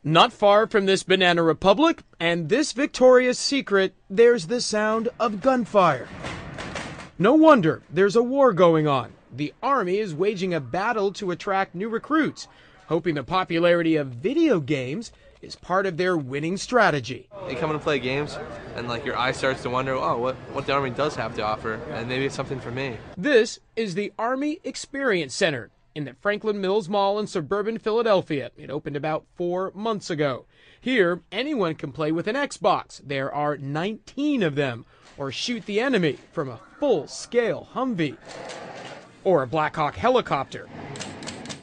Not far from this banana republic and this Victoria's Secret, there's the sound of gunfire. No wonder there's a war going on. The Army is waging a battle to attract new recruits, hoping the popularity of video games is part of their winning strategy. You come in to play games, and your eye starts to wonder, oh, what the Army does have to offer, and maybe it's something for me. This is the Army Experience Center in the Franklin Mills Mall in suburban Philadelphia. It opened about 4 months ago. Here, anyone can play with an Xbox. There are 19 of them. Or shoot the enemy from a full-scale Humvee. Or a Black Hawk helicopter.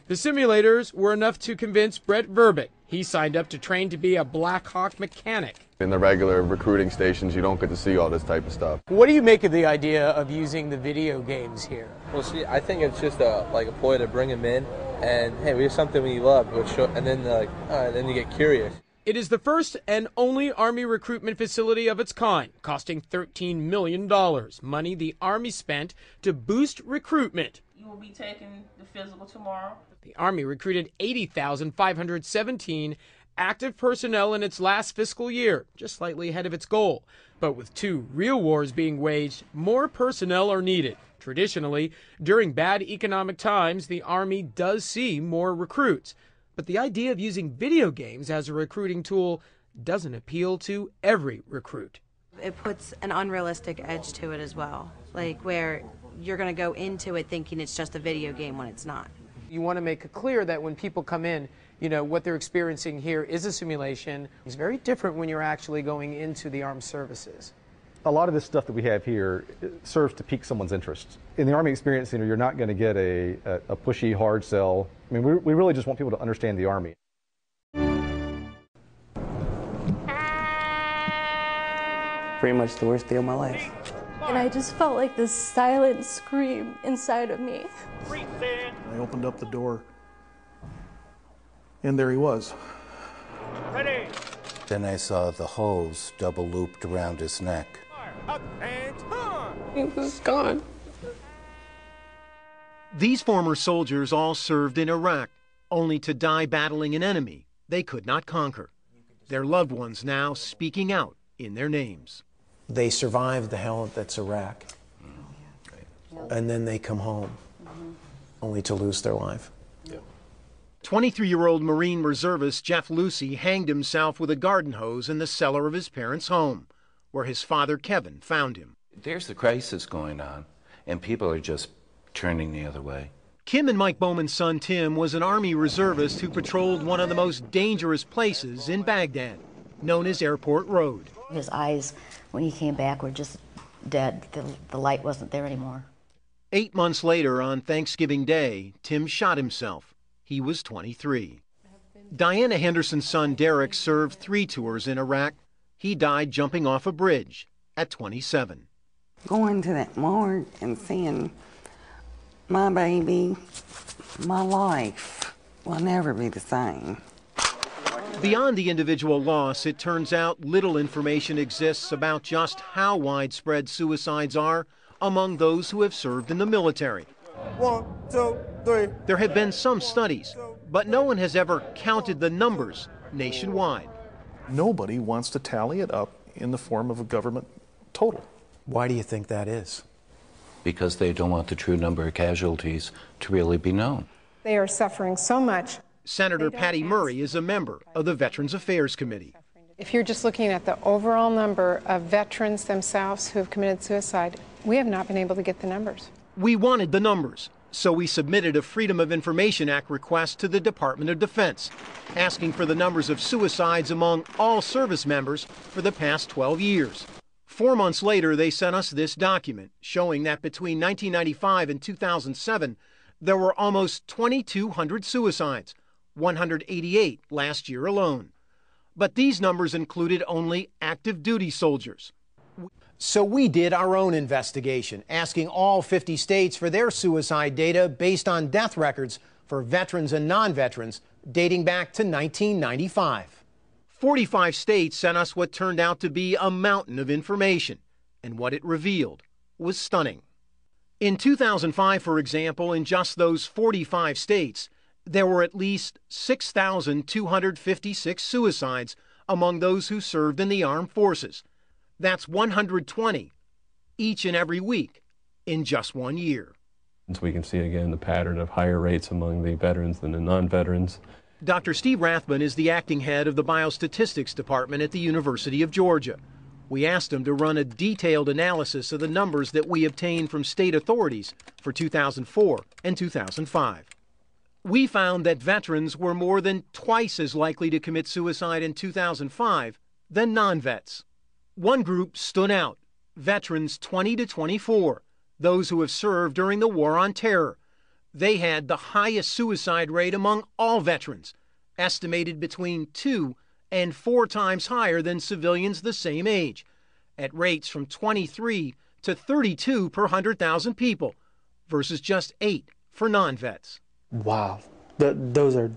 The simulators were enough to convince Brett Verbeck. He signed up to train to be a Black Hawk mechanic. In the regular recruiting stations, you don't get to see all this type of stuff. What do you make of the idea of using the video games here? Well, see, I think it's just a ploy to bring them in, and hey, we have something we love, and then then you get curious. It is the first and only Army recruitment facility of its kind, costing $13 million, money the Army spent to boost recruitment. You will be taking the physical tomorrow. The Army recruited 80,517 active personnel in its last fiscal year, just slightly ahead of its goal. But with 2 real wars being waged, more personnel are needed. Traditionally, during bad economic times, the Army does see more recruits. But the idea of using video games as a recruiting tool doesn't appeal to every recruit. It puts an unrealistic edge to it as well, where you're going to go into it thinking it's just a video game when it's not. You want to make it clear that when people come in, what they're experiencing here is a simulation. It's very different when you're actually going into the armed services. A lot of this stuff that we have here serves to pique someone's interest. In the Army Experience Center, you're not going to get a pushy, hard sell. I mean, we really just want people to understand the Army. Pretty much the worst day of my life. And I just felt like this silent scream inside of me. I opened up the door, and there he was. Ready. Then I saw the hose double looped around his neck. He was gone. These former soldiers all served in Iraq, only to die battling an enemy they could not conquer. Their loved ones now speaking out in their names. They survived the hell that's Iraq, and then they come home, only to lose their life. 23-year-old Marine reservist Jeff Lucy hanged himself with a garden hose in the cellar of his parents' home, where his father Kevin found him. There's a crisis going on, and people are just turning the other way. Kim and Mike Bowman's son Tim was an Army reservist who patrolled one of the most dangerous places in Baghdad, known as Airport Road. His eyes, when he came back, were just dead. The light wasn't there anymore. 8 months later, on Thanksgiving Day, Tim shot himself. He was 23. Diana Henderson's son Derek served 3 tours in Iraq. He died jumping off a bridge at 27. Going to that morgue and seeing my baby, my life will never be the same. Beyond the individual loss, it turns out little information exists about just how widespread suicides are among those who have served in the military. 1, 2, 3. There have been some studies, but no one has ever counted the numbers nationwide. Nobody wants to tally it up in the form of a government total. Why do you think that is? Because they don't want the true number of casualties to really be known. They are suffering so much. Senator Patty Murray is a member of the Veterans Affairs Committee. If you're just looking at the overall number of veterans themselves who have committed suicide, we have not been able to get the numbers. We wanted the numbers, so we submitted a Freedom of Information Act request to the Department of Defense, asking for the numbers of suicides among all service members for the past 12 years. 4 months later, they sent us this document showing that between 1995 and 2007, there were almost 2,200 suicides, 188 last year alone. But these numbers included only active duty soldiers. So we did our own investigation, asking all 50 states for their suicide data based on death records for veterans and non-veterans dating back to 1995. 45 states sent us what turned out to be a mountain of information, and what it revealed was stunning. In 2005, for example, in just those 45 states, There were at least 6,256 suicides among those who served in the armed forces. That's 120 each and every week in just 1 year. We can see again the pattern of higher rates among the veterans than the non-veterans. Dr. Steve Rathman is the acting head of the Biostatistics Department at the University of Georgia. We asked him to run a detailed analysis of the numbers that we obtained from state authorities for 2004 and 2005. We found that veterans were more than twice as likely to commit suicide in 2005 than non-vets. One group stood out, veterans 20 to 24, those who have served during the War on Terror. They had the highest suicide rate among all veterans, estimated between 2 and 4 times higher than civilians the same age, at rates from 23 to 32 per 100,000 people, versus just 8 for non-vets. Wow, those are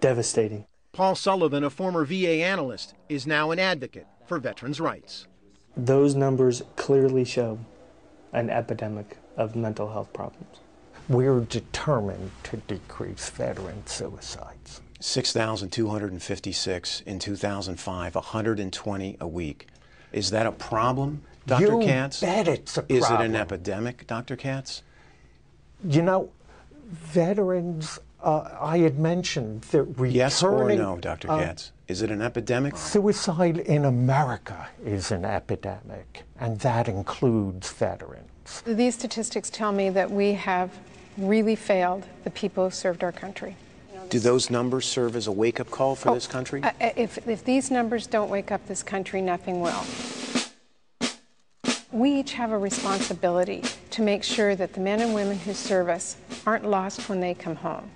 devastating. Paul Sullivan, a former VA analyst, is now an advocate for veterans' rights. Those numbers clearly show an epidemic of mental health problems. We're determined to decrease veteran suicides. 6,256 in 2005, 120 a week. Is that a problem, Dr. Katz? You bet it's a problem. Is it an epidemic, Dr. Katz? You know, veterans, I had mentioned that returning... Yes or no, Dr. Katz? Is it an epidemic? Suicide in America is an epidemic, and that includes veterans. These statistics tell me that we have really failed the people who served our country. Do those numbers serve as a wake-up call for this country? If these numbers don't wake up this country, nothing will. We each have a responsibility to make sure that the men and women who serve us aren't lost when they come home.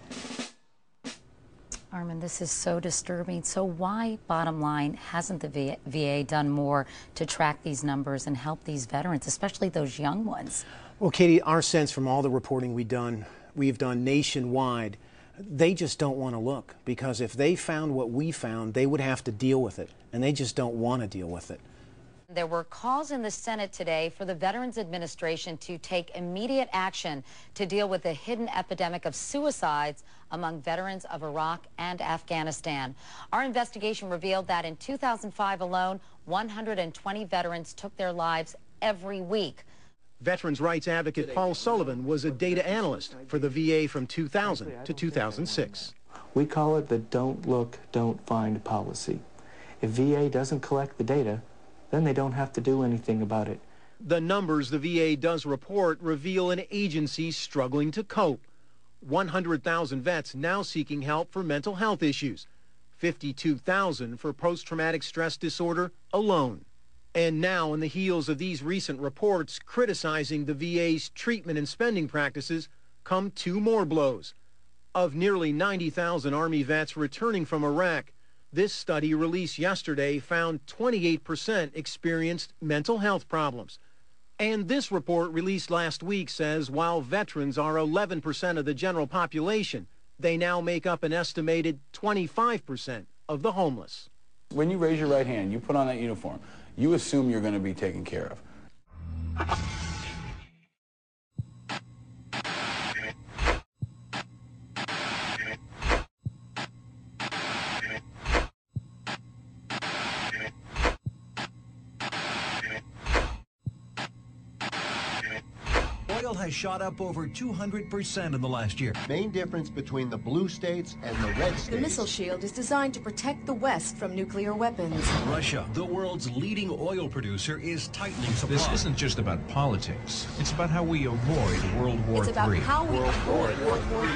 Armin, this is so disturbing. So why, bottom line, hasn't the VA done more to track these numbers and help these veterans, especially those young ones? Well, Katie, our sense from all the reporting we've done nationwide, they just don't want to look, because if they found what we found, they would have to deal with it, and they just don't want to deal with it. There were calls in the Senate today for the Veterans Administration to take immediate action to deal with the hidden epidemic of suicides among veterans of Iraq and Afghanistan. Our investigation revealed that in 2005 alone, 120 veterans took their lives every week. Veterans' rights advocate Paul Sullivan was a data analyst for the VA from 2000 to 2006. We call it the don't look, don't find policy. If VA doesn't collect the data, then they don't have to do anything about it. The numbers the VA does report reveal an agency struggling to cope. 100,000 vets now seeking help for mental health issues, 52,000 for post-traumatic stress disorder alone. And now, on the heels of these recent reports criticizing the VA's treatment and spending practices, come 2 more blows. Of nearly 90,000 Army vets returning from Iraq, this study released yesterday found 28% experienced mental health problems. And this report released last week says while veterans are 11% of the general population, they now make up an estimated 25% of the homeless. When you raise your right hand, you put on that uniform, you assume you're going to be taken care of. Oil has shot up over 200% in the last year. Main difference between the blue states and the red states. The missile shield is designed to protect the West from nuclear weapons. Russia, the world's leading oil producer, is tightening supply. This isn't just about politics. It's about how we avoid World War III. It's about how we avoid World War III.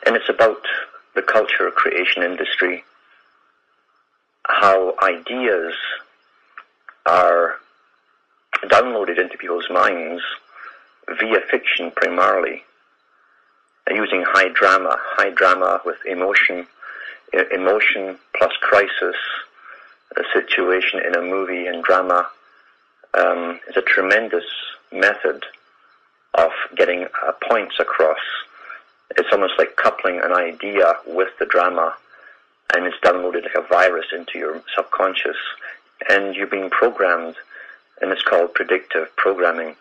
And it's about the culture creation industry, how ideas are downloaded into people's minds via fiction primarily, using high drama with emotion plus crisis, a situation in a movie and drama is a tremendous method of getting points across. It's almost like coupling an idea with the drama, and it's downloaded like a virus into your subconscious, and you're being programmed. And it's called predictive programming.